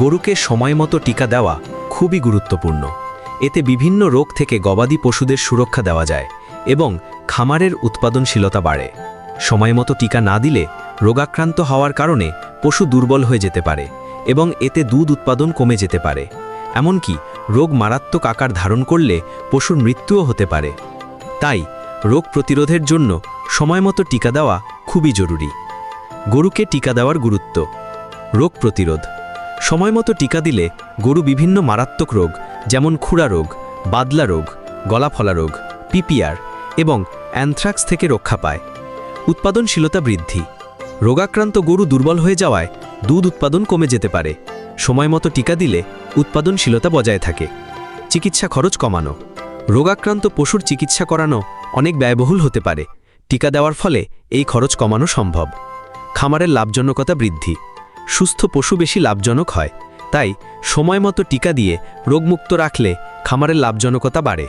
গরুকে সময়মতো টিকা দেওয়া খুবই গুরুত্বপূর্ণ। এতে বিভিন্ন রোগ থেকে গবাদি পশুদের সুরক্ষা দেওয়া যায় এবং খামারের উৎপাদনশীলতা বাড়ে। সময়মতো টিকা না দিলে রোগাক্রান্ত হওয়ার কারণে পশু দুর্বল হয়ে যেতে পারে এবং এতে দুধ উৎপাদন কমে যেতে পারে। এমনকি রোগ মারাত্মক আকার ধারণ করলে পশুর মৃত্যুও হতে পারে। তাই রোগ প্রতিরোধের জন্য সময়মতো টিকা দেওয়া খুবই জরুরি। গরুকে টিকা দেওয়ার গুরুত্ব। রোগ প্রতিরোধ। সময়মতো টিকা দিলে গরু বিভিন্ন মারাত্মক রোগ যেমন খুরা রোগ, বাদলা রোগ, গলাফলা রোগ, পিপিআর এবং অ্যানথ্রাক্স থেকে রক্ষা পায়। উৎপাদনশীলতা বৃদ্ধি। রোগাক্রান্ত গরু দুর্বল হয়ে যাওয়ায় দুধ উৎপাদন কমে যেতে পারে। সময়মতো টিকা দিলে উৎপাদনশীলতা বজায় থাকে। চিকিৎসা খরচ কমানো। রোগাক্রান্ত পশুর চিকিৎসা করানো অনেক ব্যয়বহুল হতে পারে। টিকা দেওয়ার ফলে এই খরচ কমানো সম্ভব। খামারের লাভজনকতা বৃদ্ধি। সুস্থ পশু বেশি লাভজনক হয়, তাই সময়মতো টিকা দিয়ে রোগমুক্ত রাখলে খামারের লাভজনকতা বাড়ে।